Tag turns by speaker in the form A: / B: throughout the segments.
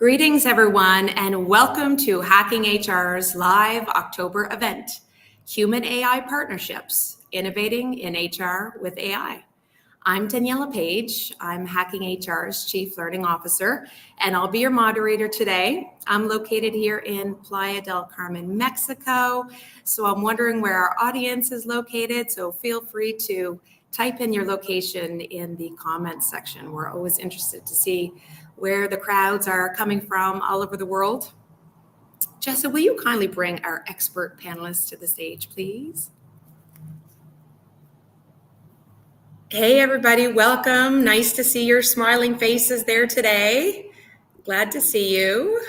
A: Greetings, everyone, and welcome to Hacking HR's live October event, Human AI Partnerships, Innovating in HR with AI. I'm Daniela Page. I'm Hacking HR's Chief Learning Officer, and I'll be your moderator today. I'm located here in Playa del Carmen, Mexico, so I'm wondering where our audience is located, so feel free to type in your location in the comments section. We're always interested to see where the crowds are coming from all over the world. Jessa, will you kindly bring our expert panelists to the stage, please? Hey, everybody, welcome. Nice to see your smiling faces there today. Glad to see you.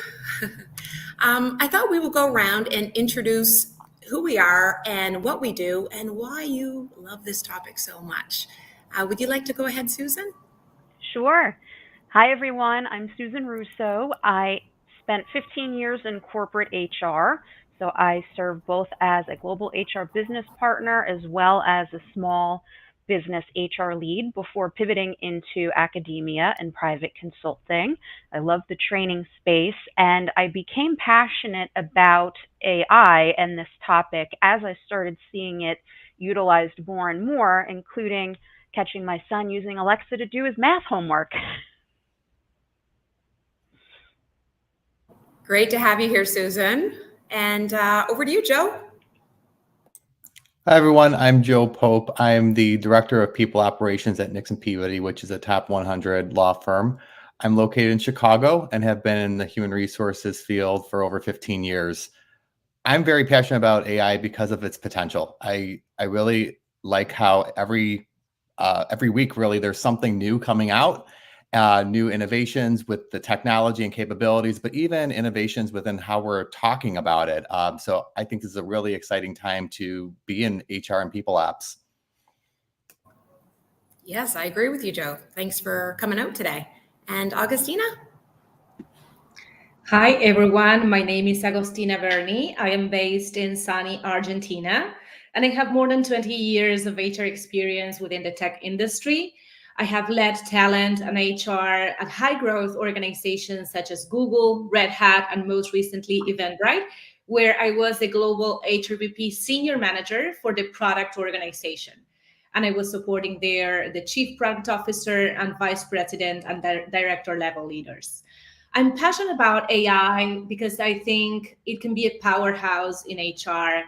A: I thought we would go around and introduce who we are and what we do and why you love this topic so much. Would you like to go ahead, Susan?
B: Sure. Hi, everyone. I'm Susan Russo. I spent 15 years in corporate HR. So I serve both as a global HR business partner as well as a small business HR lead before pivoting into academia and private consulting. I love the training space, and I became passionate about AI and this topic as I started seeing it utilized more and more, including catching my son using Alexa to do his math homework.
A: Great to have you here, Susan. And over to you, Joe.
C: Hi, everyone. I'm Joe Pope. I'm the Director of People Operations at Nixon Peabody, which is a top 100 law firm. I'm located in Chicago and have been in the human resources field for over 15 years. I'm very passionate about AI because of its potential. I really like how every week, really, there's something new coming out, new innovations with the technology and capabilities, but even innovations within how we're talking about it. So I think this is a really exciting time to be in HR and people apps.
A: Yes, I agree with you, Joe. Thanks for coming out today. And Augustina?
D: Hi, everyone. My name is Agostina Berni. I am based in sunny Argentina, and I have more than 20 years of HR experience within the tech industry. I have led talent and HR at high growth organizations such as Google, Red Hat, and most recently Eventbrite, where I was the global HRBP senior manager for the product organization. And I was supporting there the chief product officer and vice president and director level leaders. I'm passionate about AI because I think it can be a powerhouse in HR.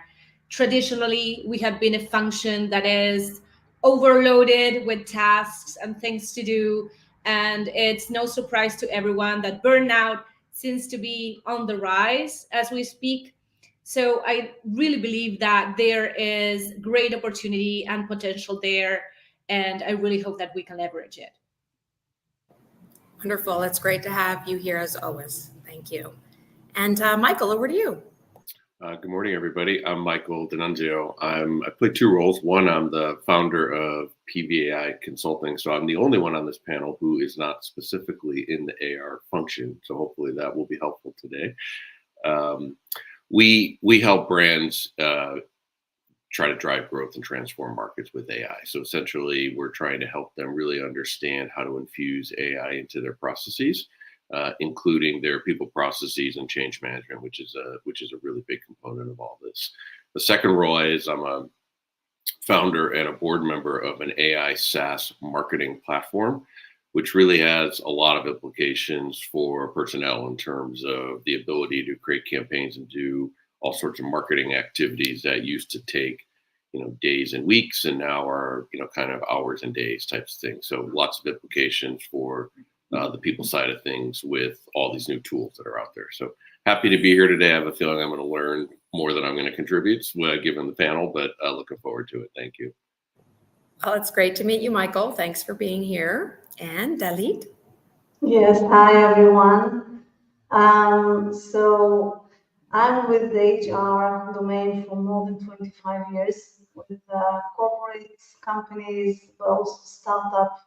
D: Traditionally, we have been a function that is overloaded with tasks and things to do. And it's no surprise to everyone that burnout seems to be on the rise as we speak. So I really believe that there is great opportunity and potential there. And I really hope that we can leverage it.
A: Wonderful. It's great to have you here as always. Thank you. And Michael, over to you.
E: Good morning, everybody. I'm Michael D'Annunzio. I play two roles. One, I'm the founder of PVAI Consulting. So I'm the only one on this panel who is not specifically in the AR function. So hopefully that will be helpful today. We help brands try to drive growth and transform markets with AI. So essentially, we're trying to help them really understand how to infuse AI into their processes, including their people processes and change management, which is a really big component of all this. The second role is I'm a founder and a board member of an AI SaaS marketing platform, which really has a lot of implications for personnel in terms of the ability to create campaigns and do all sorts of marketing activities that used to take, days and weeks, and now are, kind of hours and days types of things. So lots of implications for the people side of things with all these new tools that are out there. So happy to be here today. I have a feeling I'm going to learn more than I'm going to contribute given the panel, but looking forward to it. Thank you.
A: Well, it's great to meet you, Michael. Thanks for being here. And Dalit?
F: Yes, hi everyone. So I'm with the HR domain for more than 25 years with corporate companies, but also startup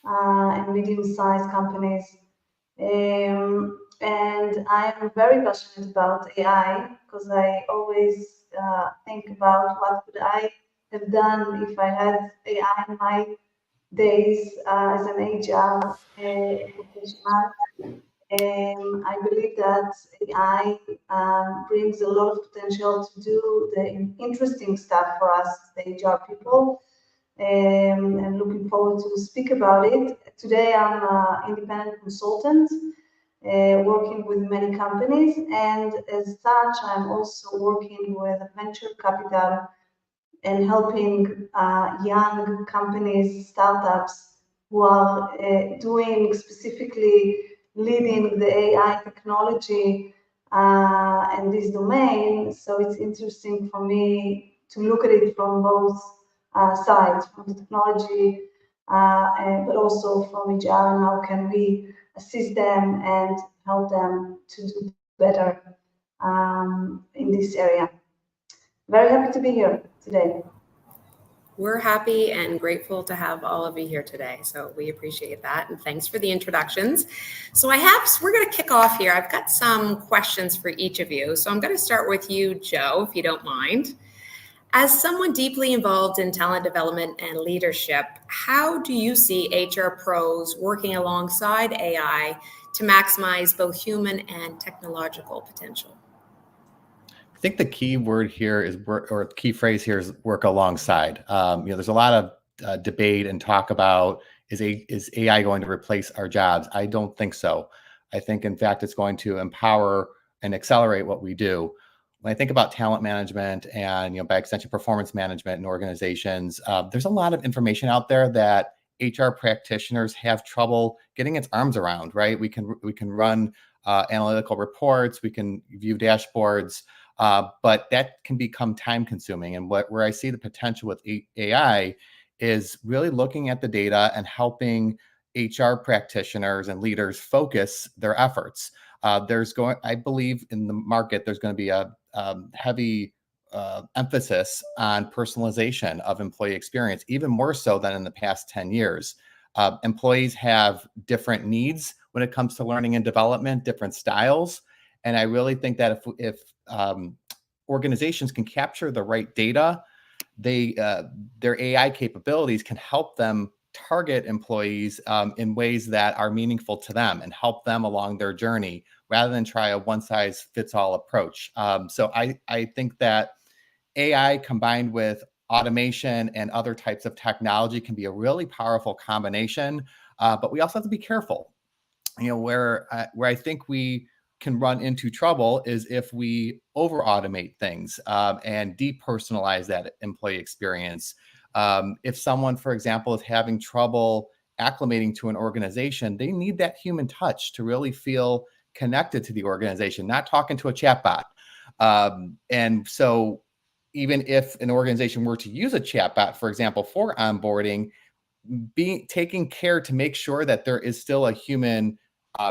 F: and medium-sized companies. And I'm very passionate about AI because I always think about what would I have done if I had AI in my days as an HR professional. I believe that AI brings a lot of potential to do the interesting stuff for us, the HR people, and looking forward to speak about it. Today, I'm an independent consultant working with many companies, and as such, I'm also working with venture capital and helping young companies, startups who are doing specifically leading the AI technology and this domain. So it's interesting for me to look at it from both sides, from the technology, but also from HR, and how can we assist them and help them to do better in this area. Very happy to be here today.
A: We're happy and grateful to have all of you here today. So we appreciate that. And thanks for the introductions. So we're going to kick off here. I've got some questions for each of you. So I'm going to start with you, Joe, if you don't mind. As someone deeply involved in talent development and leadership, how do you see HR pros working alongside AI to maximize both human and technological potential?
C: I think the key word here is work, or key phrase here is work alongside. There's a lot of debate and talk about is AI going to replace our jobs? I don't think so. I think, in fact, it's going to empower and accelerate what we do. When I think about talent management and, by extension, performance management in organizations, there's a lot of information out there that HR practitioners have trouble getting its arms around. Right? We can run analytical reports, we can view dashboards. But that can become time consuming. And where I see the potential with AI is really looking at the data and helping HR practitioners and leaders focus their efforts. I believe in the market, there's going to be a heavy emphasis on personalization of employee experience, even more so than in the past 10 years. Employees have different needs when it comes to learning and development, different styles. And I really think that if organizations can capture the right data, their AI capabilities can help them target employees in ways that are meaningful to them and help them along their journey rather than try a one-size-fits-all approach. So I think that AI combined with automation and other types of technology can be a really powerful combination, but we also have to be careful. Where I think we can run into trouble is if we over automate things and depersonalize that employee experience. If someone, for example, is having trouble acclimating to an organization, they need that human touch to really feel connected to the organization, not talking to a chatbot. And so even if an organization were to use a chatbot, for example, for onboarding, taking care to make sure that there is still a human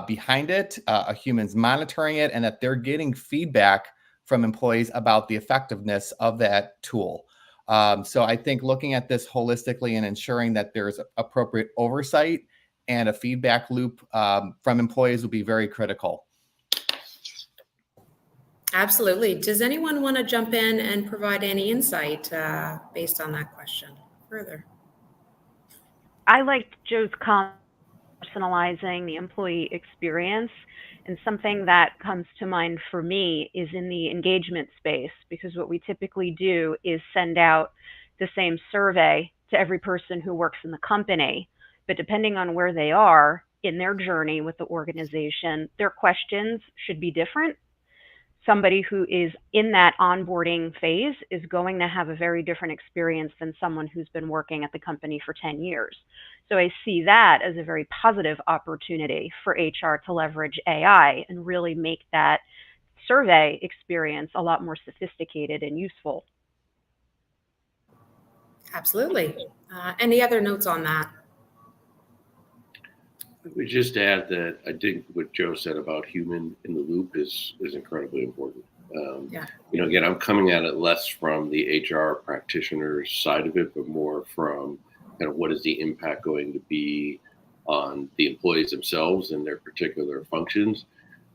C: behind it, a human's monitoring it, and that they're getting feedback from employees about the effectiveness of that tool. So I think looking at this holistically and ensuring that there's appropriate oversight and a feedback loop from employees will be very critical.
A: Absolutely. Does anyone want to jump in and provide any insight based on that question further?
B: I liked Joe's personalizing the employee experience. And something that comes to mind for me is in the engagement space, because what we typically do is send out the same survey to every person who works in the company. But depending on where they are in their journey with the organization, their questions should be different. Somebody who is in that onboarding phase is going to have a very different experience than someone who's been working at the company for 10 years. So I see that as a very positive opportunity for HR to leverage AI and really make that survey experience a lot more sophisticated and useful.
A: Absolutely. Any other notes on that?
E: I would just add that I think what Joe said about human in the loop is incredibly important. Again, I'm coming at it less from the HR practitioner side of it, but more from kind of what is the impact going to be on the employees themselves and their particular functions.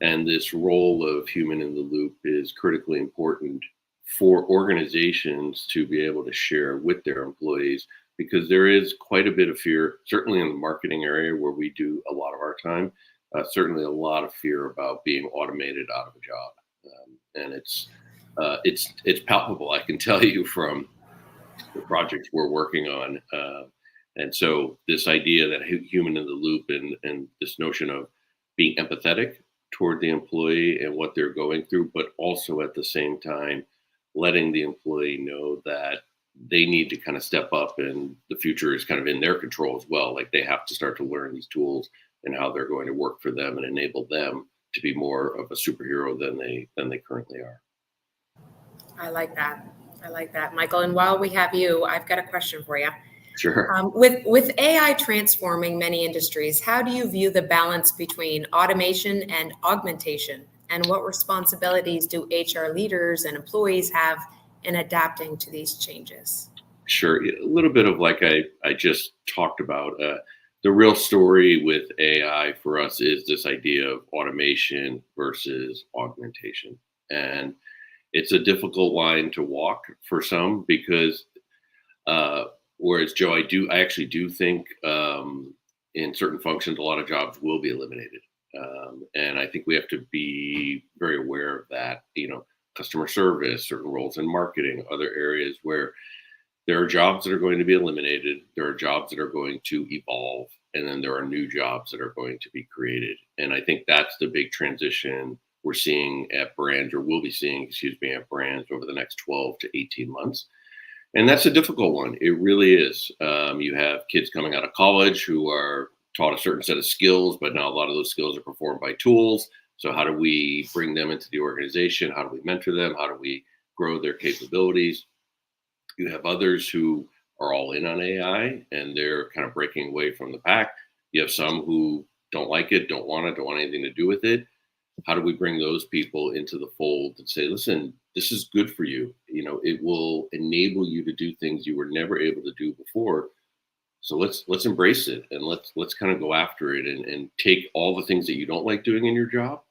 E: And this role of human in the loop is critically important for organizations to be able to share with their employees, because there is quite a bit of fear, certainly in the marketing area where we do a lot of our time, certainly a lot of fear about being automated out of a job, and it's palpable. I can tell you from the projects we're working on. And so this idea that human in the loop and this notion of being empathetic toward the employee and what they're going through, but also at the same time, letting the employee know that they need to kind of step up and the future is kind of in their control as well. Like they have to start to learn these tools and how they're going to work for them and enable them to be more of a superhero than they currently are.
A: I like that. I like that, Michael. And while we have you, I've got a question for you.
E: Sure.
A: With AI transforming many industries, how do you view the balance between automation and augmentation? And what responsibilities do HR leaders and employees have in adapting to these changes?
E: Sure. A little bit of like I just talked about. The real story with AI for us is this idea of automation versus augmentation. And it's a difficult line to walk for some because whereas Joe, I actually do think in certain functions, a lot of jobs will be eliminated. And I think we have to be very aware of that, customer service, certain roles in marketing, other areas where there are jobs that are going to be eliminated. There are jobs that are going to evolve. And then there are new jobs that are going to be created. And I think that's the big transition we're seeing at brands, or will be seeing, at brands over the next 12 to 18 months. And that's a difficult one. It really is. You have kids coming out of college who are taught a certain set of skills, but now a lot of those skills are performed by tools. So how do we bring them into the organization? How do we mentor them? How do we grow their capabilities? You have others who are all in on AI and they're kind of breaking away from the pack. You have some who don't like it, don't want anything to do with it. How do we bring those people into the fold and say, listen, this is good for you. It will enable you to do things you were never able to do before. So let's embrace it and let's kind of go after it and take all the things that you don't like doing in your job.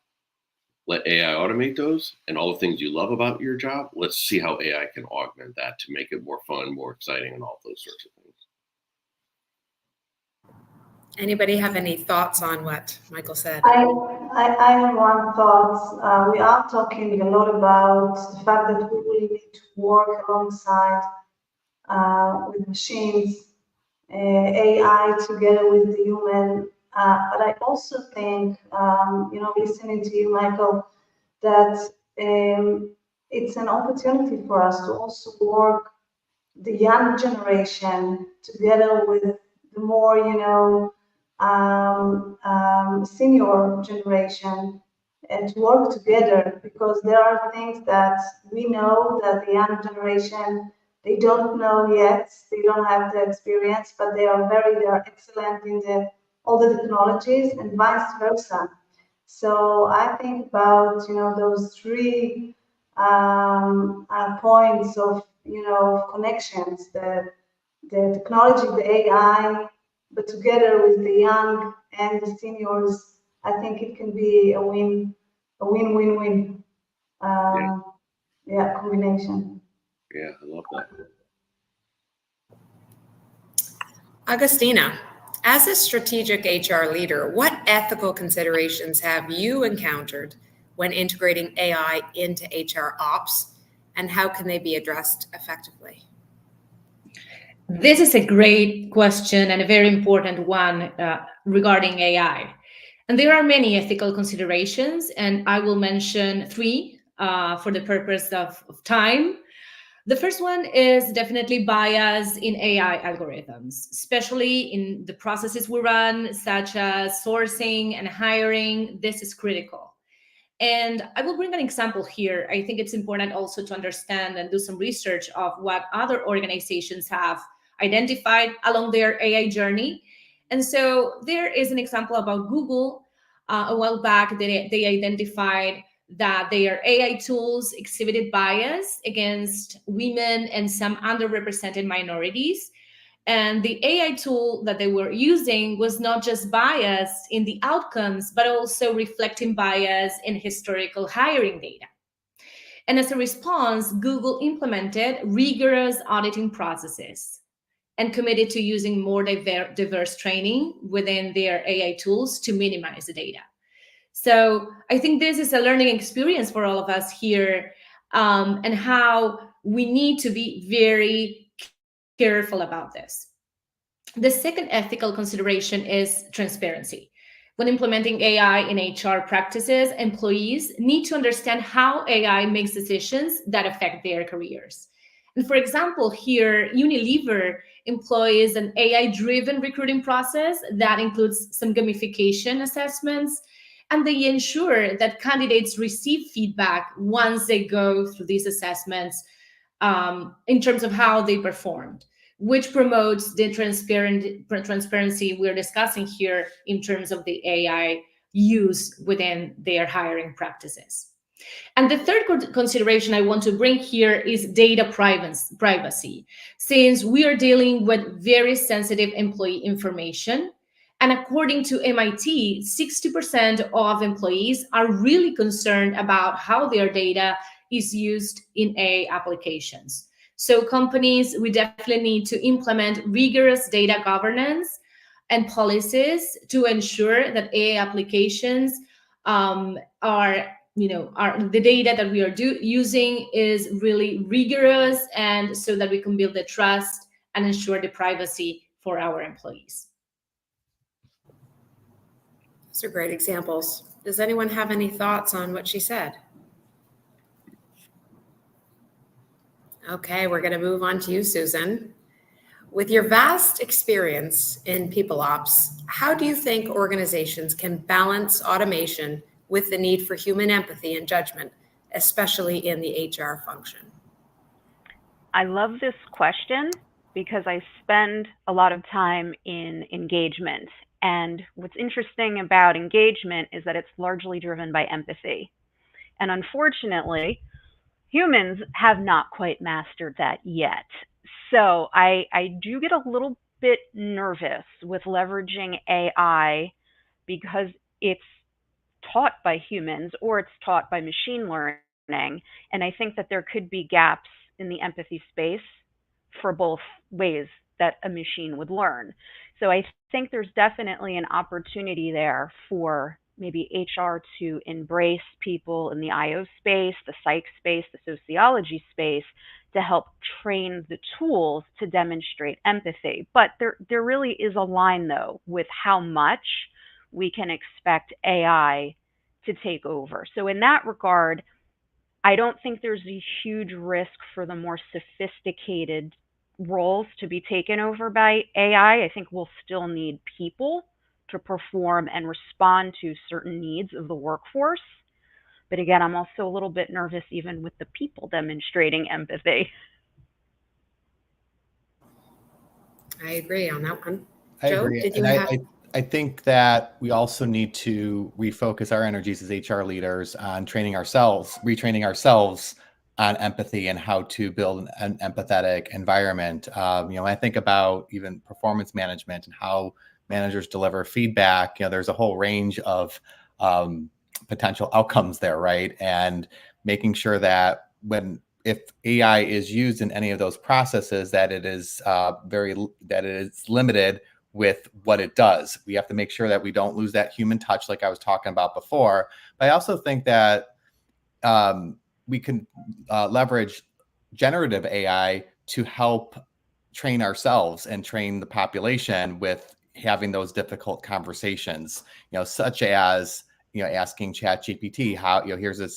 E: Let AI automate those, and all the things you love about your job. Let's see how AI can augment that to make it more fun, more exciting, and all those sorts of things.
A: Anybody have any thoughts on what Michael said?
F: I have one thought. We are talking a lot about the fact that we will need to work alongside with machines, AI together with the human. But I also think, listening to you, Michael, that it's an opportunity for us to also work the young generation together with the more, senior generation and to work together, because there are things that we know that the young generation, they don't know yet, they don't have the experience, but they are excellent in all the technologies and vice versa. So I think about, those three points of, connections, the technology, the AI, but together with the young and the seniors, I think it can be a win-win-win combination.
E: Yeah, I love that.
A: Augustina, as a strategic HR leader, what ethical considerations have you encountered when integrating AI into HR ops, and how can they be addressed effectively?
D: This is a great question and a very important one regarding AI. And there are many ethical considerations, and I will mention three for the purpose of time. The first one is definitely bias in AI algorithms, especially in the processes we run, such as sourcing and hiring. This is critical. And I will bring an example here. I think it's important also to understand and do some research of what other organizations have identified along their AI journey. And so there is an example about Google. A while back, they identified that their AI tools exhibited bias against women and some underrepresented minorities. And the AI tool that they were using was not just biased in the outcomes, but also reflecting bias in historical hiring data. And as a response, Google implemented rigorous auditing processes and committed to using more diverse training within their AI tools to minimize the data. So I think this is a learning experience for all of us here, and how we need to be very careful about this. The second ethical consideration is transparency. When implementing AI in HR practices, employees need to understand how AI makes decisions that affect their careers. And for example, here, Unilever employs an AI-driven recruiting process that includes some gamification assessments, and they ensure that candidates receive feedback once they go through these assessments, in terms of how they performed, which promotes the transparency we're discussing here in terms of the AI use within their hiring practices. And the third consideration I want to bring here is data privacy, since we are dealing with very sensitive employee information. And according to MIT, 60% of employees are really concerned about how their data is used in AI applications. So companies, we definitely need to implement rigorous data governance and policies to ensure that AI applications are the data that we are using is really rigorous, and so that we can build the trust and ensure the privacy for our employees.
A: Those are great examples. Does anyone have any thoughts on what she said? Okay, we're going to move on to you, Susan. With your vast experience in people ops, how do you think organizations can balance automation with the need for human empathy and judgment, especially in the HR function?
B: I love this question because I spend a lot of time in engagement. And what's interesting about engagement is that it's largely driven by empathy. And unfortunately, humans have not quite mastered that yet. So I do get a little bit nervous with leveraging AI because it's taught by humans or it's taught by machine learning. And I think that there could be gaps in the empathy space for both ways that a machine would learn. So I think there's definitely an opportunity there for maybe HR to embrace people in the IO space, the psych space, the sociology space to help train the tools to demonstrate empathy. But there really is a line, though, with how much we can expect AI to take over. So in that regard, I don't think there's a huge risk for the more sophisticated roles to be taken over by AI. I think we'll still need people to perform and respond to certain needs of the workforce. But again, I'm also a little bit nervous even with the people demonstrating empathy.
A: I agree on that one.
C: I
A: Joe,
C: agree.
A: did you
C: And
A: have?
C: I think that we also need to refocus our energies as HR leaders on training ourselves, retraining ourselves on empathy and how to build an empathetic environment. I think about even performance management and how managers deliver feedback. There's a whole range of potential outcomes there, right? And making sure that if AI is used in any of those processes, that it is limited with what it does. We have to make sure that we don't lose that human touch, like I was talking about before. But I also think that we can leverage generative AI to help train ourselves and train the population with having those difficult conversations, such as, asking ChatGPT, how, here's a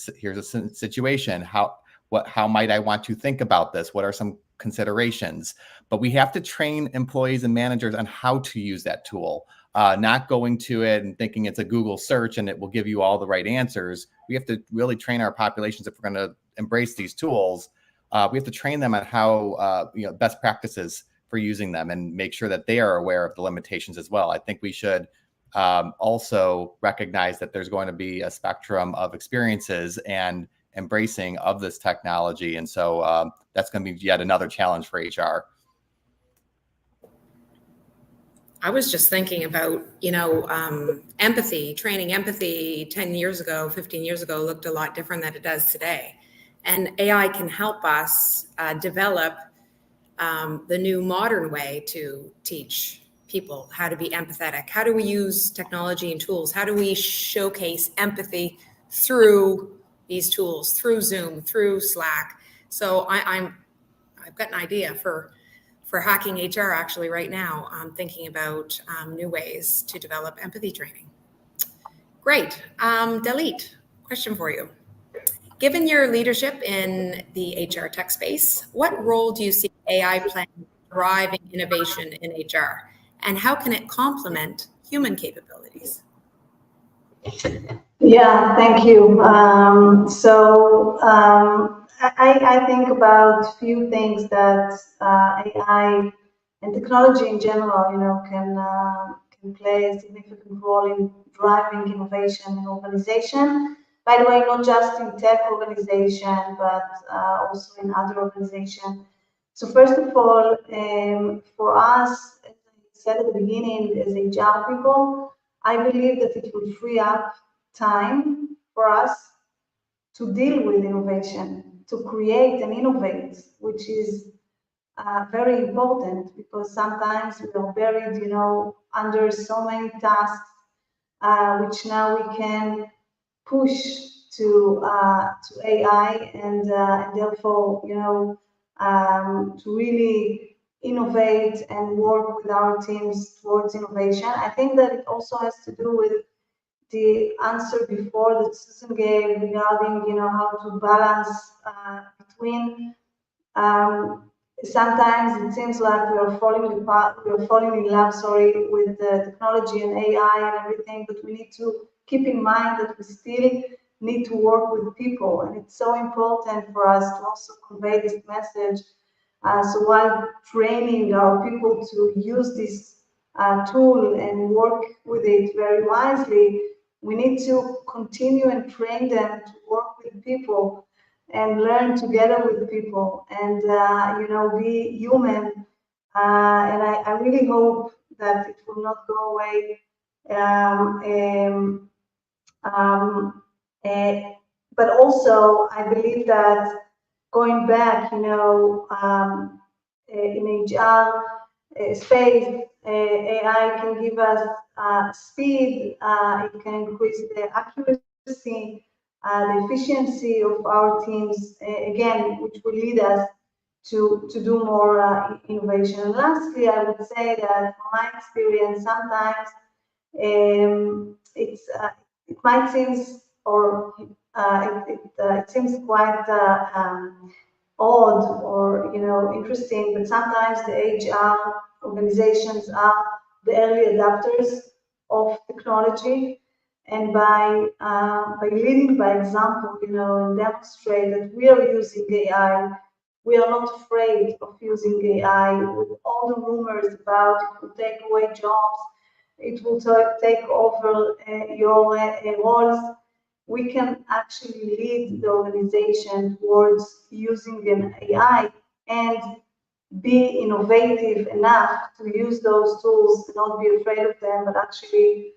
C: situation, how might I want to think about this? What are some considerations? But we have to train employees and managers on how to use that tool, not going to it and thinking it's a Google search and it will give you all the right answers. We have to really train our populations if we're going to embrace these tools. We have to train them on how, best practices for using them and make sure that they are aware of the limitations as well. I think we should also recognize that there's going to be a spectrum of experiences and embracing of this technology. And so that's going to be yet another challenge for HR.
A: I was just thinking about, empathy, training empathy 10 years ago, 15 years ago looked a lot different than it does today. And AI can help us develop the new modern way to teach people how to be empathetic? How do we use technology and tools? How do we showcase empathy through these tools, through Zoom, through Slack? So I've got an idea for hacking HR actually right now. I'm thinking about new ways to develop empathy training. Great. Dalit, question for you. Given your leadership in the HR tech space, what role do you see AI playing in driving innovation in HR? And how can it complement human capabilities?
F: Yeah, thank you. I think about a few things that AI and technology in general, can play a significant role in driving innovation in organization. By the way, not just in tech organization, but also in other organizations. So first of all, for us, as I said at the beginning, as HR people, I believe that it will free up time for us to deal with innovation, to create and innovate, which is very important because sometimes we are buried, under so many tasks, which now we can push to AI and therefore, to really innovate and work with our teams towards innovation. I think that it also has to do with the answer before that Susan gave regarding, how to balance between. Sometimes it seems like we are falling apart, we are falling in love, sorry, with the technology and AI and everything, but we need to keep in mind that we still need to work with people, and it's so important for us to also convey this message. So while training our people to use this tool and work with it very wisely, we need to continue and train them to work with people and learn together with people and be human. And I really hope that it will not go away. Um, um, but also, I believe that going back, in HR space, AI can give us speed, it can increase the accuracy, the efficiency of our teams, again, which will lead us to do more innovation. And lastly, I would say that from my experience, sometimes it might seem or it seems quite odd or interesting, but sometimes the HR organizations are the early adopters of technology, and by leading by example, and demonstrate that we are using AI. We are not afraid of using AI with all the rumors about it will take away jobs, it will take over your roles. We can actually lead the organization towards using an AI and be innovative enough to use those tools, not be afraid of them, but actually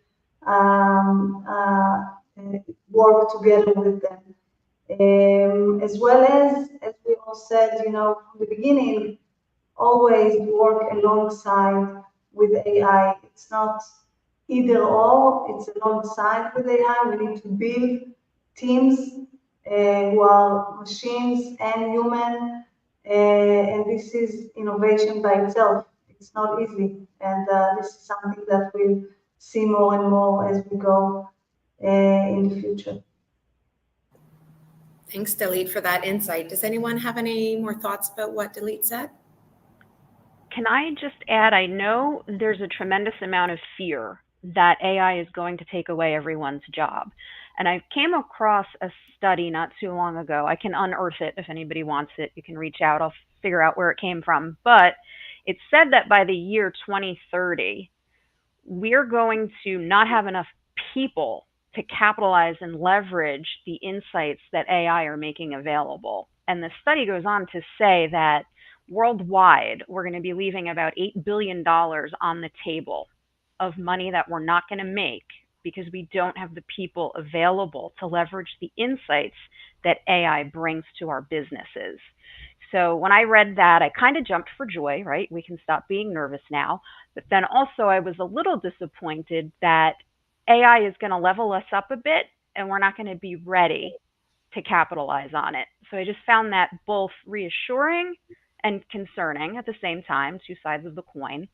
F: work together with them. As well as we all said, from the beginning, always work alongside with AI. It's not either or, it's alongside with AI. We need to build teams who are machines and human, and this is innovation by itself. It's not easy, and this is something that we'll see more and more as we go in the future.
A: Thanks, Dalit, for that insight. Does anyone have any more thoughts about what Dalit said?
B: Can I just add, I know there's a tremendous amount of fear that AI is going to take away everyone's job. And I came across a study not too long ago. I can unearth it if anybody wants it. You can reach out. I'll figure out where it came from. But it said that by the year 2030, we're going to not have enough people to capitalize and leverage the insights that AI are making available. And the study goes on to say that worldwide, we're going to be leaving about $8 billion on the table of money that we're not going to make because we don't have the people available to leverage the insights that AI brings to our businesses. So when I read that, I kind of jumped for joy, right? We can stop being nervous now. But then also I was a little disappointed that AI is going to level us up a bit and we're not going to be ready to capitalize on it. So I just found that both reassuring and concerning at the same time, two sides of the coin.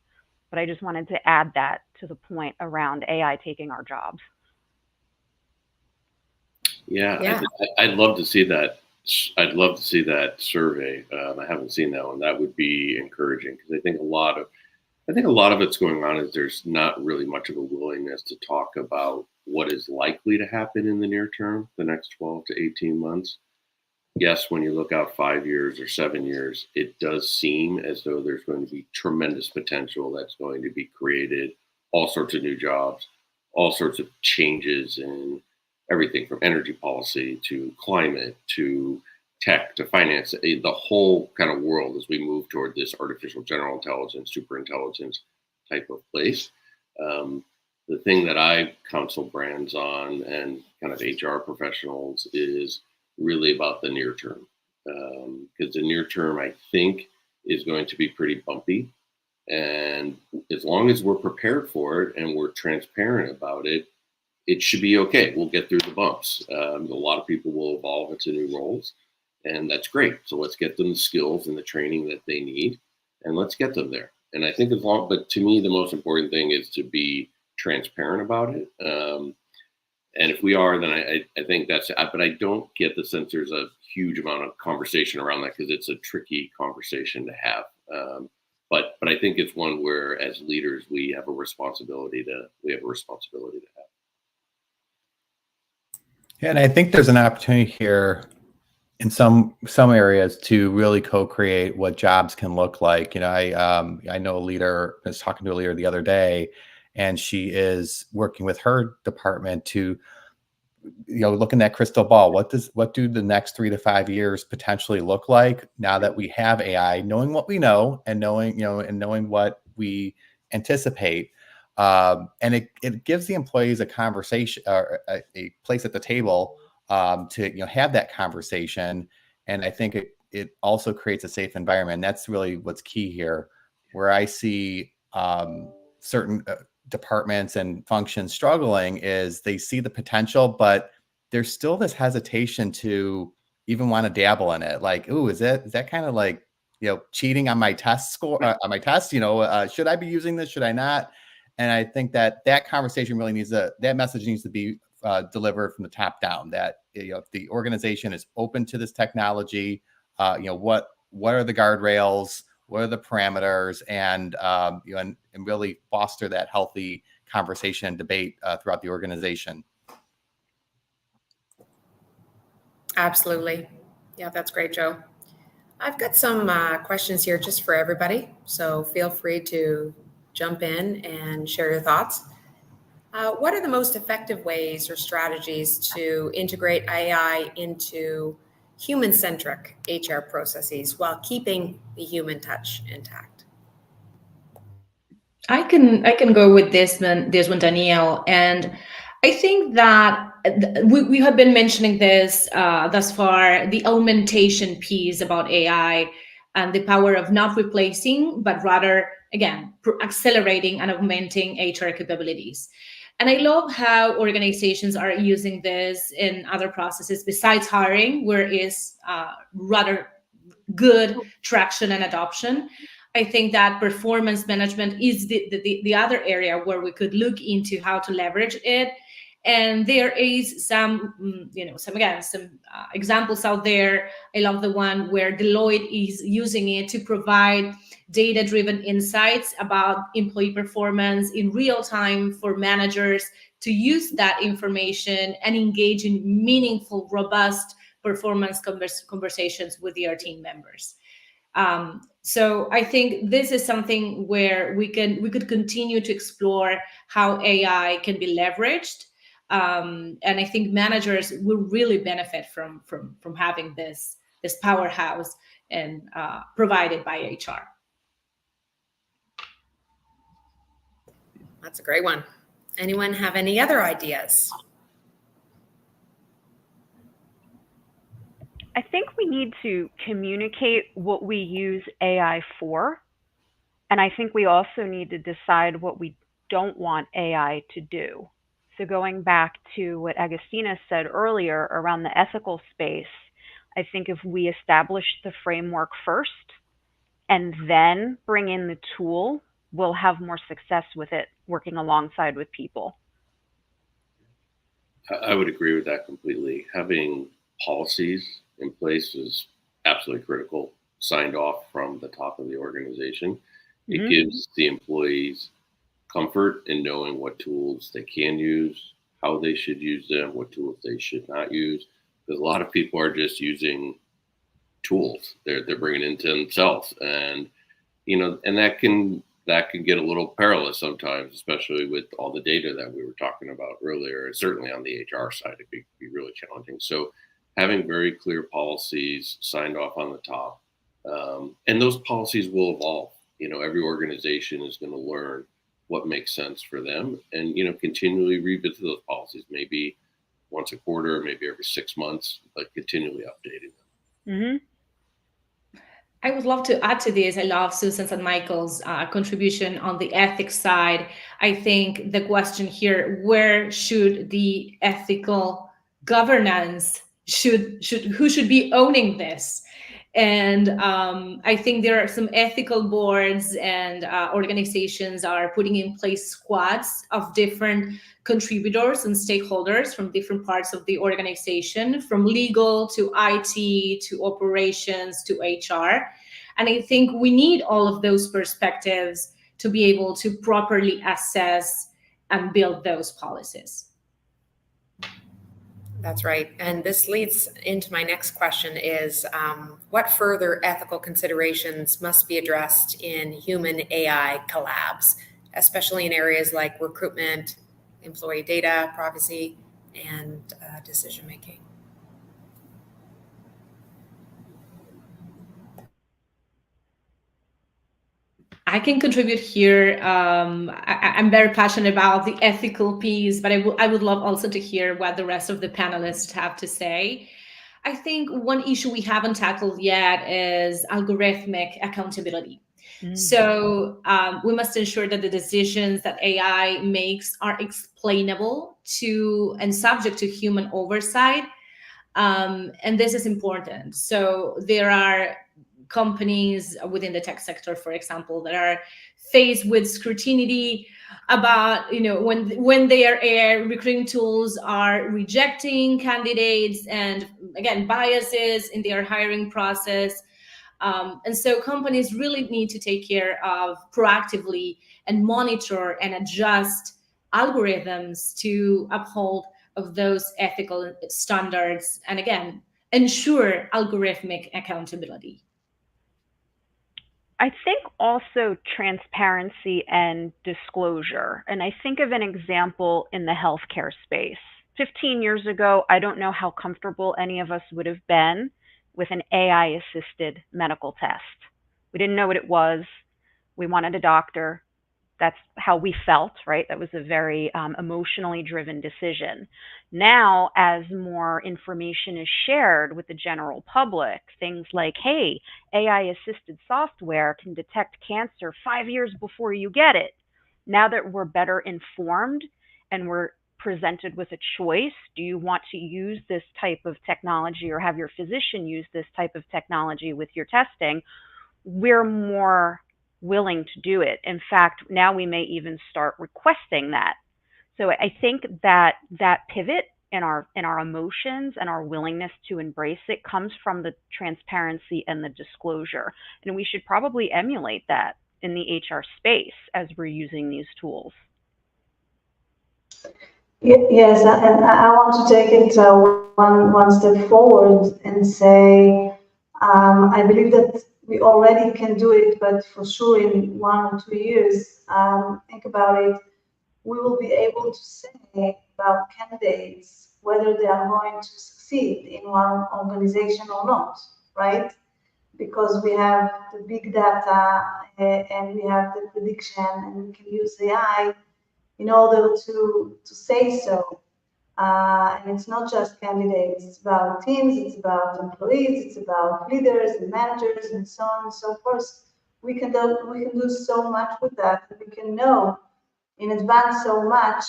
B: But I just wanted to add that to the point around AI taking our jobs.
E: Yeah. I'd love to see that. I'd love to see that survey. I haven't seen that one. That would be encouraging because I think a lot of it's going on is there's not really much of a willingness to talk about what is likely to happen in the near term, the next 12 to 18 months. Yes, when you look out 5 years or 7 years, it does seem as though there's going to be tremendous potential that's going to be created, all sorts of new jobs, all sorts of changes in everything from energy policy to climate to tech to finance, the whole kind of world as we move toward this artificial general intelligence, super intelligence type of place. The thing that I counsel brands on and kind of HR professionals is really about the near term. Because the near term, I think, is going to be pretty bumpy. And as long as we're prepared for it and we're transparent about it, it should be okay. We'll get through the bumps. A lot of people will evolve into new roles, and that's great. So let's get them the skills and the training that they need, and let's get them there. And I think but to me, the most important thing is to be transparent about it. And if we are, then I think that's, but I don't get the sense there's a huge amount of conversation around that because it's a tricky conversation to have. But I think it's one where as leaders, we have a responsibility to have.
C: Yeah, and I think there's an opportunity here in some areas to really co-create what jobs can look like. I know a leader. I was talking to a leader the other day, and she is working with her department to, look in that crystal ball. What do the next 3 to 5 years potentially look like now that we have AI, knowing what we know and knowing what we anticipate. And it gives the employees a conversation or a place at the table to have that conversation. And I think it also creates a safe environment. And that's really what's key here, where I see certain departments and functions struggling is they see the potential, but there's still this hesitation to even want to dabble in it. Like, ooh, is that kind of like, cheating on my test score, on my test, should I be using this? Should I not? And I think that conversation really that message needs to be delivered from the top down, that, if the organization is open to this technology, what are the guardrails? What are the parameters, and and really foster that healthy conversation and debate throughout the organization.
A: Absolutely. Yeah, that's great, Joe. I've got some questions here just for everybody, so feel free to jump in and share your thoughts. What are the most effective ways or strategies to integrate AI into human-centric HR processes while keeping the human touch intact?
D: I can go with this one, Danielle, and I think that we have been mentioning this thus far, the augmentation piece about AI and the power of not replacing, but rather, again, accelerating and augmenting HR capabilities. And I love how organizations are using this in other processes besides hiring, where is rather good traction and adoption. I think that performance management is the other area where we could look into how to leverage it. And there is some examples out there. I love the one where Deloitte is using it to provide data-driven insights about employee performance in real time for managers to use that information and engage in meaningful, robust performance conversations with their team members. So I think this is something where we could continue to explore how AI can be leveraged. And I think managers will really benefit from having this powerhouse and provided by HR.
A: That's a great one. Anyone have any other ideas?
B: I think we need to communicate what we use AI for. And I think we also need to decide what we don't want AI to do. So, going back to what Agustina said earlier around the ethical space, I think if we establish the framework first and then bring in the tool, we'll have more success with it working alongside with people.
E: I would agree with that completely. Having policies in place is absolutely critical, signed off from the top of the organization. It
B: Mhm.
E: gives the employees comfort in knowing what tools they can use, how they should use them, what tools they should not use. Because a lot of people are just using tools. They're bringing into themselves, and and that can get a little perilous sometimes, especially with all the data that we were talking about earlier. And certainly on the HR side, it could be really challenging. So having very clear policies signed off on the top, and those policies will evolve. Every organization is going to learn what makes sense for them, and continually revisit those policies. Maybe once a quarter, maybe every 6 months, but continually updating them.
B: Mhm.
D: I would love to add to this. I love Susan's and Michael's contribution on the ethics side. I think the question here: where should the ethical governance should who should be owning this? And I think there are some ethical boards and organizations are putting in place squads of different contributors and stakeholders from different parts of the organization, from legal to IT to operations to HR. And I think we need all of those perspectives to be able to properly assess and build those policies.
A: That's right. And this leads into my next question is what further ethical considerations must be addressed in human AI collabs, especially in areas like recruitment, employee data, privacy, and decision making?
D: I can contribute here. I'm very passionate about the ethical piece, but I would love also to hear what the rest of the panelists have to say. I think one issue we haven't tackled yet is algorithmic accountability. So we must ensure that the decisions that AI makes are explainable to and subject to human oversight. And this is important. So there are companies within the tech sector, for example, that are faced with scrutiny about when their AI recruiting tools are rejecting candidates and again biases in their hiring process. And so companies really need to take care of proactively and monitor and adjust algorithms to uphold of those ethical standards and again ensure algorithmic accountability.
B: I think also transparency and disclosure. And I think of an example in the healthcare space. 15 years ago, I don't know how comfortable any of us would have been with an AI assisted medical test. We didn't know what it was. We wanted a doctor. That's how we felt, right? That was a very emotionally driven decision. Now, as more information is shared with the general public, things like, hey, AI assisted software can detect cancer 5 years before you get it. Now that we're better informed and we're presented with a choice, do you want to use this type of technology or have your physician use this type of technology with your testing? We're more willing to do it. In fact, now we may even start requesting that. So I think that pivot in our emotions and our willingness to embrace it comes from the transparency and the disclosure. And we should probably emulate that in the HR space as we're using these tools.
F: Yes, and I want to take it one step forward and say, I believe that we already can do it, but for sure in 1 or 2 years, think about it, we will be able to say about candidates whether they are going to succeed in one organization or not, right? Because we have the big data and we have the prediction and we can use AI in order to say so. And it's not just candidates, it's about teams, it's about employees, it's about leaders and managers and so on and so forth. We can do so much with that. We can know in advance so much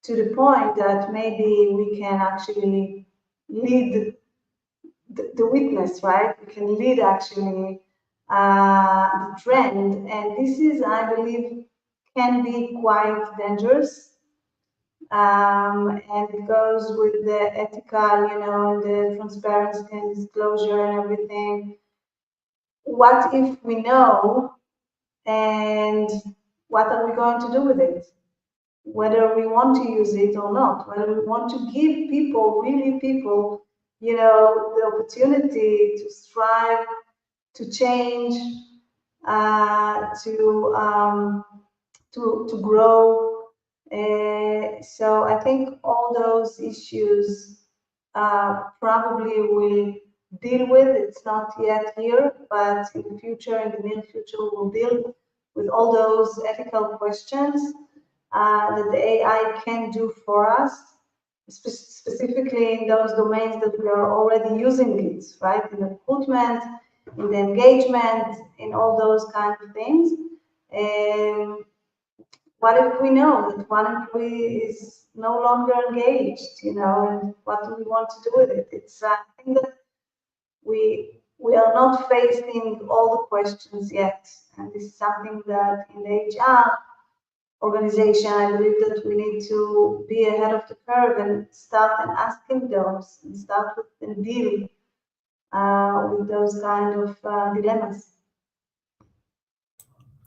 F: to the point that maybe we can actually lead the witness, right? We can lead actually the trend. And this is, I believe, can be quite dangerous. And it goes with the ethical, and the transparency and disclosure and everything. What if we know, and what are we going to do with it? Whether we want to use it or not, whether we want to give people, really people, the opportunity to strive, to change, to grow. So I think all those issues probably will deal with. It's not yet here, but in the future, in the near future, we'll deal with all those ethical questions that the AI can do for us, specifically in those domains that we are already using it, right? In the recruitment, in the engagement, in all those kind of things. What if we know that one employee is no longer engaged, and what do we want to do with it? It's I think that we are not facing all the questions yet, and this is something that in the HR organization, I believe that we need to be ahead of the curve and start and asking those and start with and deal with those kind of dilemmas.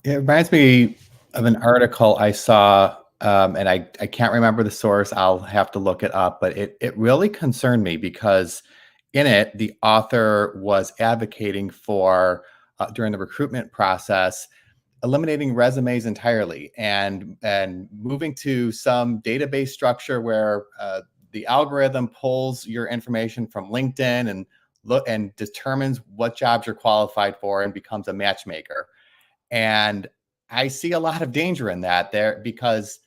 C: It reminds me of an article I saw, and I can't remember the source. I'll have to look it up, but it really concerned me because in it, the author was advocating for, during the recruitment process, eliminating resumes entirely and moving to some database structure where the algorithm pulls your information from LinkedIn and determines what jobs you're qualified for and becomes a matchmaker. And I see a lot of danger in that there because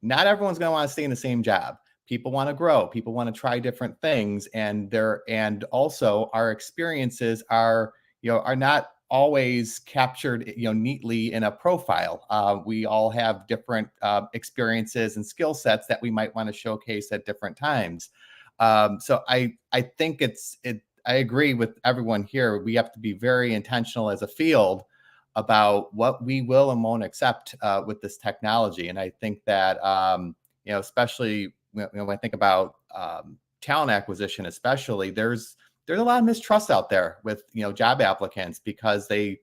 C: not everyone's going to want to stay in the same job. People want to grow. People want to try different things, and also our experiences are not always captured neatly in a profile. We all have different experiences and skill sets that we might want to showcase at different times. So I think I agree with everyone here. We have to be very intentional as a field about what we will and won't accept with this technology. And I think that, especially when I think about talent acquisition, especially there's a lot of mistrust out there with, job applicants because they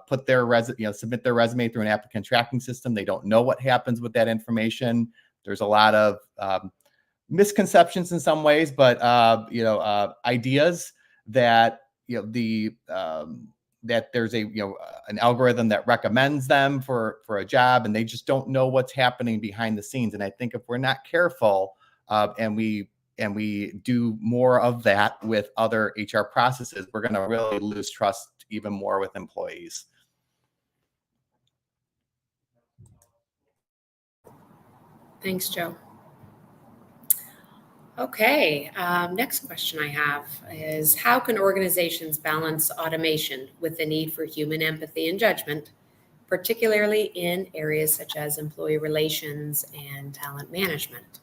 C: put their submit their resume through an applicant tracking system. They don't know what happens with that information. There's a lot of misconceptions in some ways, but ideas that that there's an algorithm that recommends them for a job, and they just don't know what's happening behind the scenes. And I think if we're not careful and we do more of that with other HR processes, we're going to really lose trust even more with employees.
A: Thanks, Joe. Okay, next question I have is, how can organizations balance automation with the need for human empathy and judgment, particularly in areas such as employee relations and talent management?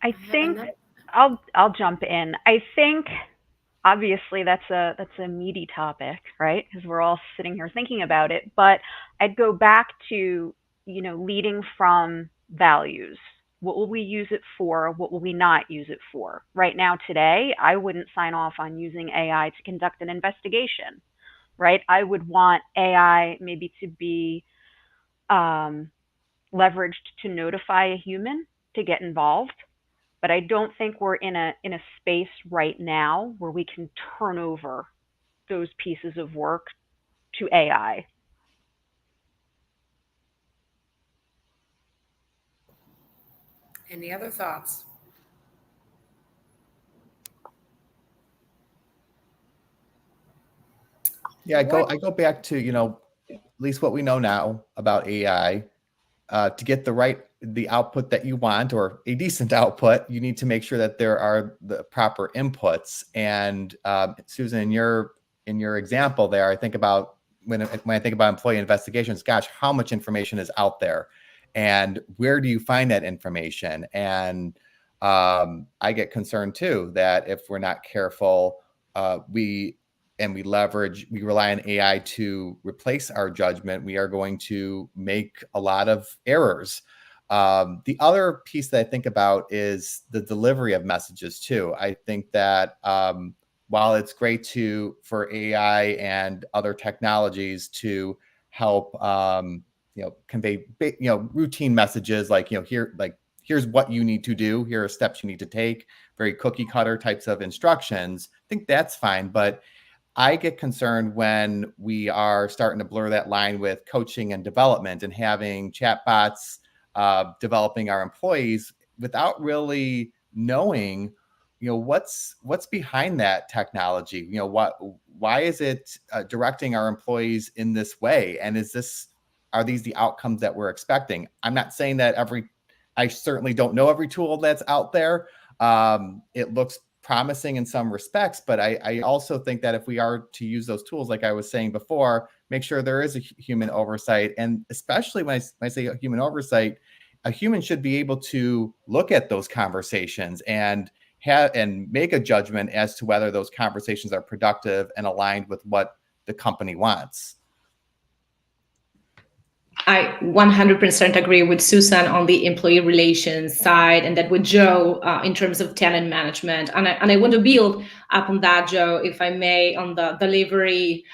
B: I think I'll jump in. I think obviously that's a meaty topic, right? Because we're all sitting here thinking about it. But I'd go back to, leading from values. What will we use it for? What will we not use it for? Right now, today, I wouldn't sign off on using AI to conduct an investigation, right? I would want AI maybe to be leveraged to notify a human to get involved. But I don't think we're in a space right now where we can turn over those pieces of work to AI.
A: Any other thoughts?
C: Yeah, I go back to, at least what we know now about AI. To get the output that you want, or a decent output, you need to make sure that there are the proper inputs. And Susan, in your example there, I think about when I think about employee investigations, gosh, how much information is out there, and where do you find that information? And I get concerned too that if we're not careful, we rely on AI to replace our judgment, we are going to make a lot of errors. The other piece that I think about is the delivery of messages too. I think that while it's great for AI and other technologies to help, convey, routine messages like, here's what you need to do, here are steps you need to take, very cookie cutter types of instructions. I think that's fine, but I get concerned when we are starting to blur that line with coaching and development and having chatbots developing our employees without really knowing, what's behind that technology. Why is it directing our employees in this way? And are these the outcomes that we're expecting? I'm not saying that I certainly don't know every tool that's out there. It looks promising in some respects, but I also think that if we are to use those tools, like I was saying before, make sure there is a human oversight. And especially when I say a human oversight, a human should be able to look at those conversations and make a judgment as to whether those conversations are productive and aligned with what the company wants.
D: I 100% agree with Susan on the employee relations side, and that with Joe in terms of talent management. And I want to build upon that, Joe, if I may, on the delivery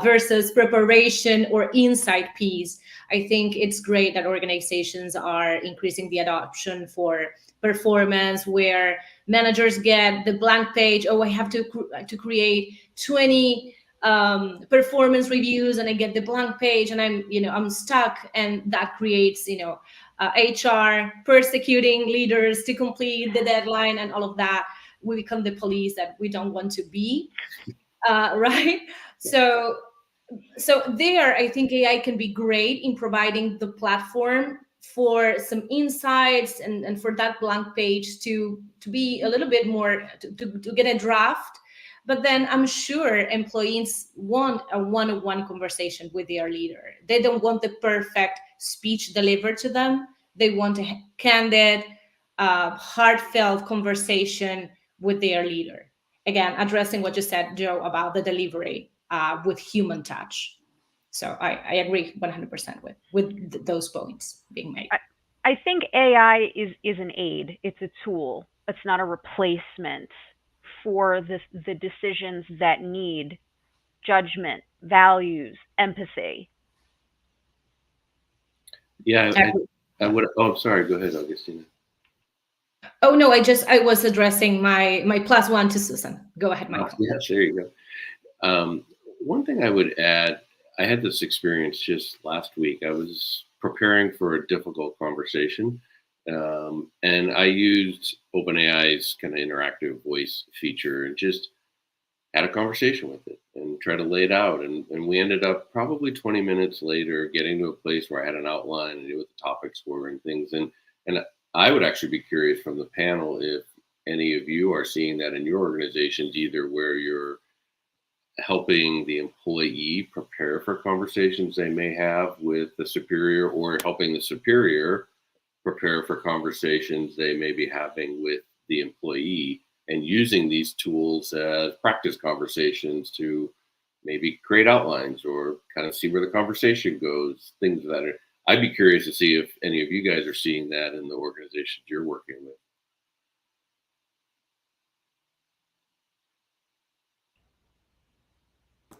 D: versus preparation or insight piece. I think it's great that organizations are increasing the adoption for performance, where managers get the blank page. Oh, I have to create 20 performance reviews, and I get the blank page, and I'm stuck, and that creates HR persecuting leaders to complete the deadline and all of that. We become the police that we don't want to be, right? So there, I think AI can be great in providing the platform for some insights and for that blank page to be a little bit more to get a draft. But then I'm sure employees want a one-on-one conversation with their leader. They don't want the perfect speech delivered to them. They want a candid, heartfelt conversation with their leader. Again, addressing what you said, Joe, about the delivery with human touch. So I agree 100% with those points being made.
B: I think AI is an aid. It's a tool. It's not a replacement for the decisions that need judgment, values, empathy.
E: Yeah, I would. Oh, sorry. Go ahead, Augustina.
D: Oh no, I was addressing my +1 to Susan. Go ahead, Michael.
E: Yeah, there you go. One thing I would add, I had this experience just last week. I was preparing for a difficult conversation, and I used OpenAI's kind of interactive voice feature and just had a conversation with it and tried to lay it out. And we ended up probably 20 minutes later getting to a place where I had an outline and knew what the topics were and things. And I would actually be curious from the panel if any of you are seeing that in your organizations, either where you're helping the employee prepare for conversations they may have with the superior, or helping the superior prepare for conversations they may be having with the employee, and using these tools as practice conversations to maybe create outlines or kind of see where the conversation goes, things that are. I'd be curious to see if any of you guys are seeing that in the organizations you're working with.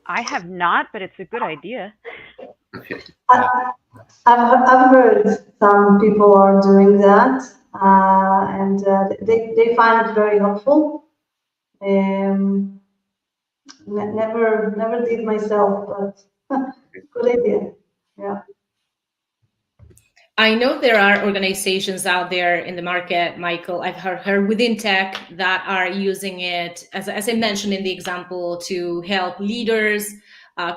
B: I have not, but it's a good idea.
E: Okay.
F: I've heard some people are doing that, and they find it very helpful. Never did myself, but good idea. Yeah.
D: I know there are organizations out there in the market, Michael, I've heard within tech, that are using it, as I mentioned in the example, to help leaders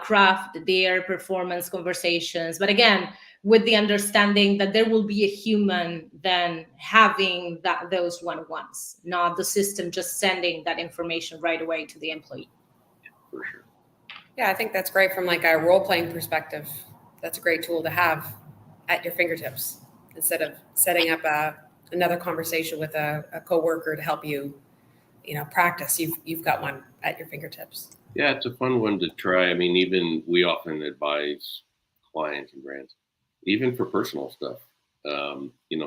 D: craft their performance conversations. But again, with the understanding that there will be a human then having those one-on-ones, not the system just sending that information right away to the employee.
E: For sure.
A: Yeah, I think that's great from like a role-playing perspective. That's a great tool to have at your fingertips instead of setting up another conversation with a coworker to help you, practice. You've got one at your fingertips.
E: Yeah, it's a fun one to try. I mean, even we often advise clients and brands, even for personal stuff.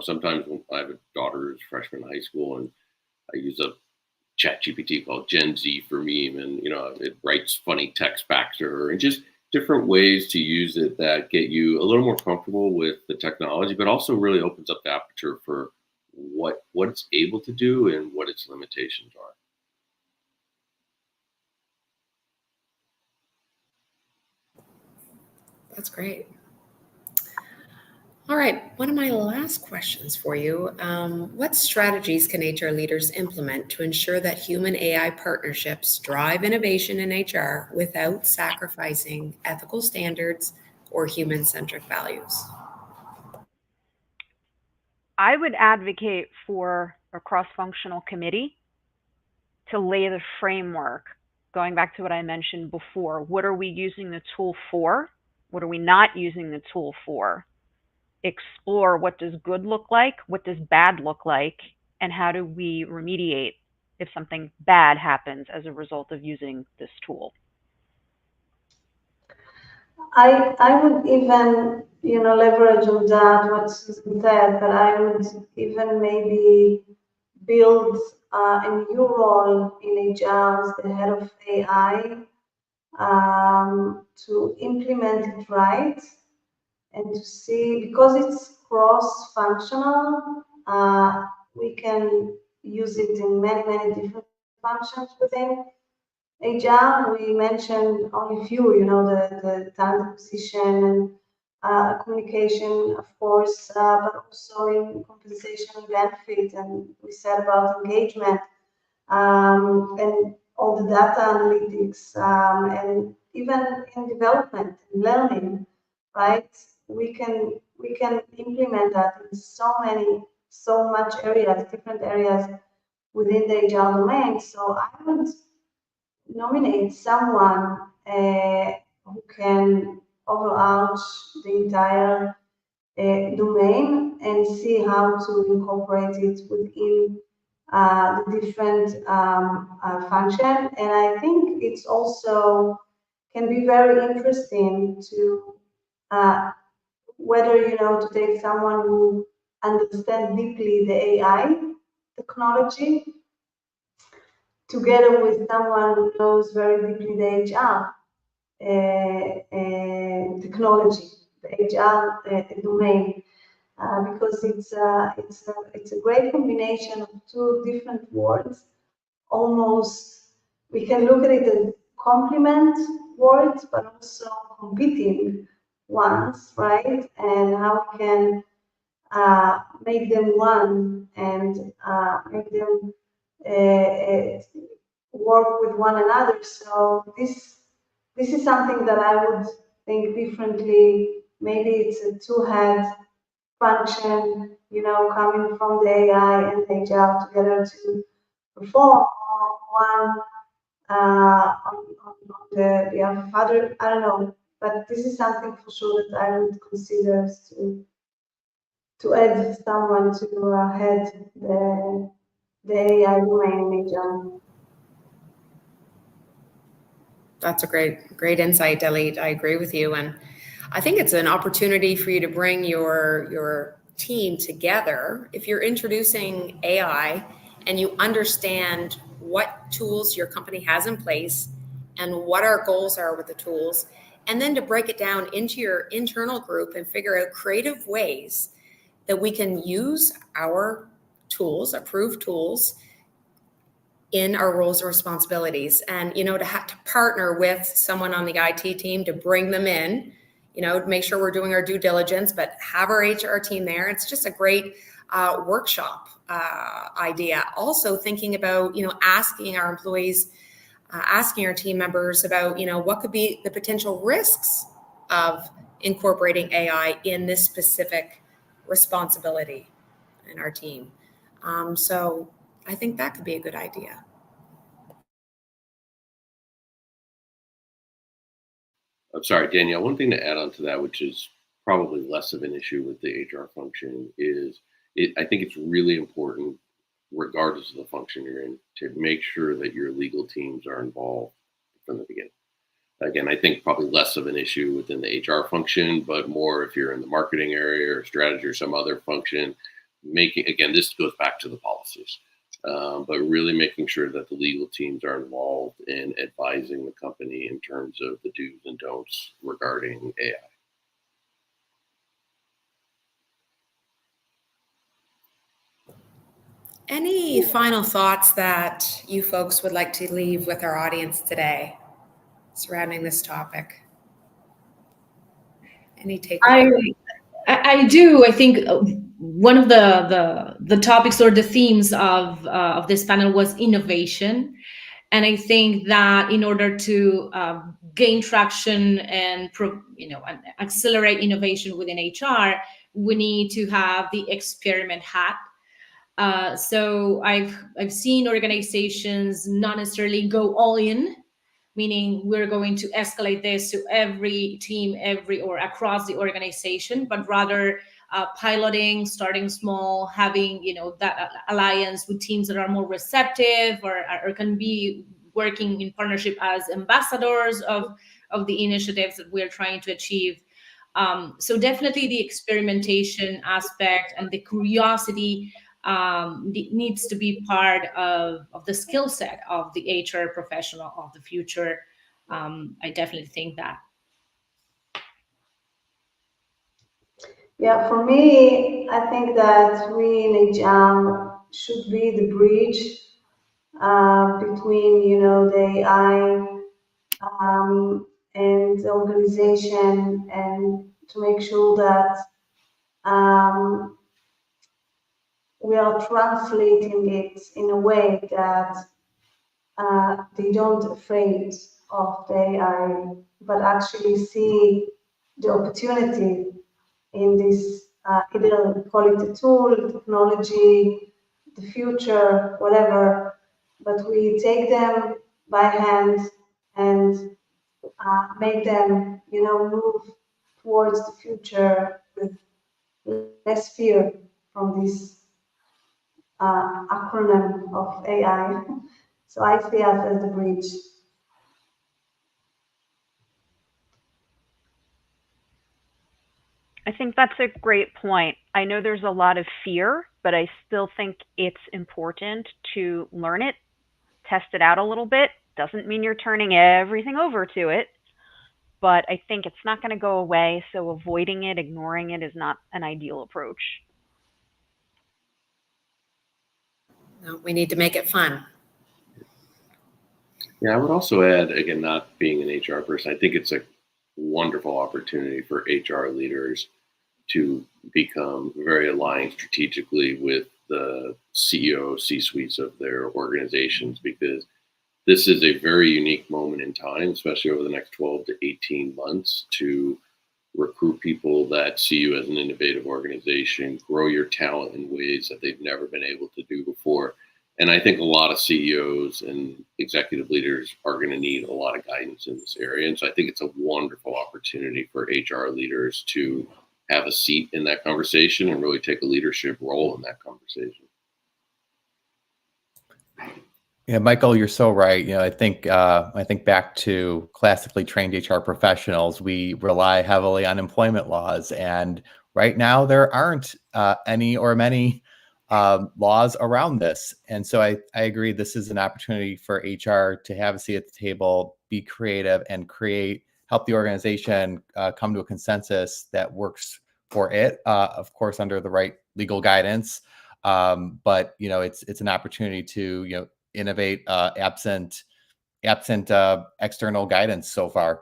E: Sometimes when I have a daughter who's a freshman in high school, and I use a chat GPT called Gen Z for meme, and it writes funny text back to her, and just different ways to use it that get you a little more comfortable with the technology, but also really opens up the aperture for what it's able to do and what its limitations are.
A: That's great. All right, one of my last questions for you. What strategies can HR leaders implement to ensure that human AI partnerships drive innovation in HR without sacrificing ethical standards or human-centric values?
B: I would advocate for a cross-functional committee to lay the framework, going back to what I mentioned before. What are we using the tool for? What are we not using the tool for? Explore what does good look like, what does bad look like, and how do we remediate if something bad happens as a result of using this tool.
F: I would even, leverage on that, what Susan said, but I would even maybe build a new role in HR as the head of AI to implement it right and to see, because it's cross-functional, we can use it in many, many different functions within HR. We mentioned only a few, the talent acquisition and communication, of course, but also in compensation and benefit, and we said about engagement, and all the data analytics, and even in development and learning, right? We can implement that in so much areas, different areas within the HR domain. So I would nominate someone who can overarch the entire domain and see how to incorporate it within the different function. And I think it's also can be very interesting to whether to take someone who understands deeply the AI technology together with someone who knows very deeply the HR technology, the HR domain, because it's a great combination of two different worlds. Almost, we can look at it as complement worlds, but also competing ones, right? And how we can make them one and make them work with one another. So this is something that I would think differently. Maybe it's a two-head function, coming from the AI and the HR together to perform, or one on the other. I don't know, but this is something for sure that I would consider to add someone to head the AI domain in HR.
A: That's a great insight, Dalit. I agree with you. And I think it's an opportunity for you to bring your team together. If you're introducing AI and you understand what tools your company has in place and what our goals are with the tools, and then to break it down into your internal group and figure out creative ways that we can use our tools, approved tools, in our roles and responsibilities, and to have to partner with someone on the IT team to bring them in, to make sure we're doing our due diligence, but have our HR team there. It's just a great workshop idea. Also thinking about asking our employees asking our team members about, what could be the potential risks of incorporating AI in this specific responsibility in our team. So I think that could be a good idea.
E: I'm sorry, Danielle, one thing to add on to that, which is probably less of an issue with the HR function, is I think it's really important, regardless of the function you're in, to make sure that your legal teams are involved from the beginning. Again, I think probably less of an issue within the HR function, but more if you're in the marketing area or strategy or some other function, again, this goes back to the policies. But really making sure that the legal teams are involved in advising the company in terms of the do's and don'ts regarding AI.
A: Any final thoughts that you folks would like to leave with our audience today surrounding this topic? Any takeaways?
D: I do. I think one of the topics or the themes of this panel was innovation, and I think that in order to gain traction and and accelerate innovation within HR, we need to have the experiment hat. So I've seen organizations not necessarily go all in, meaning we're going to escalate this to every team, or across the organization, but rather piloting, starting small, having that alliance with teams that are more receptive or can be working in partnership as ambassadors of the initiatives that we're trying to achieve. So definitely the experimentation aspect and the curiosity needs to be part of the skill set of the HR professional of the future. I definitely think that.
F: Yeah, for me, I think that we in HR should be the bridge between, the AI and the organization, and to make sure that we are translating it in a way that they don't afraid of the AI, but actually see the opportunity in this, either call it a tool, technology, the future, whatever, but we take them by hand and make them, move towards the future with less fear from this acronym of AI. So I see us as the bridge.
B: I think that's a great point. I know there's a lot of fear, but I still think it's important to learn it, test it out a little bit. Doesn't mean you're turning everything over to it, but I think it's not going to go away. So avoiding it, ignoring it is not an ideal approach.
A: No, we need to make it fun.
E: Yeah, I would also add, again, not being an HR person, I think it's a wonderful opportunity for HR leaders to become very aligned strategically with the CEO, C-suites of their organizations, because this is a very unique moment in time, especially over the next 12 to 18 months, to recruit people that see you as an innovative organization, grow your talent in ways that they've never been able to do before. And I think a lot of CEOs and executive leaders are going to need a lot of guidance in this area. And so I think it's a wonderful opportunity for HR leaders to have a seat in that conversation and really take a leadership role in that conversation.
C: Yeah, Michael, you're so right. I think back to classically trained HR professionals, we rely heavily on employment laws, and right now there aren't any or many laws around this. And so I agree, this is an opportunity for HR to have a seat at the table, be creative, and help the organization come to a consensus that works for it, of course, under the right legal guidance. But it's an opportunity to innovate absent external guidance so far.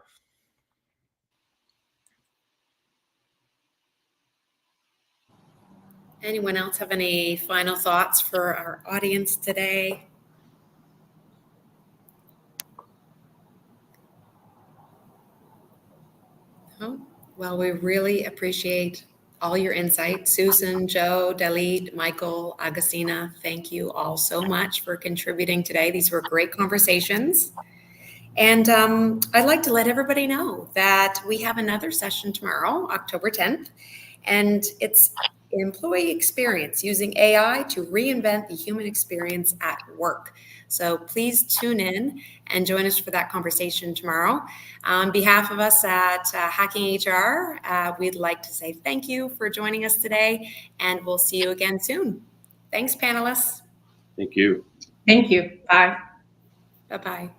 A: Anyone else have any final thoughts for our audience today? Oh, well, we really appreciate all your insight. Susan, Joe, Dalit, Michael, Agustina, thank you all so much for contributing today. These were great conversations. And I'd like to let everybody know that we have another session tomorrow, October 10th, and it's employee experience using AI to reinvent the human experience at work. So please tune in and join us for that conversation tomorrow. On behalf of us at Hacking HR, we'd like to say thank you for joining us today, and we'll see you again soon. Thanks, panelists.
E: Thank you.
D: Thank you. Bye.
A: Bye-bye.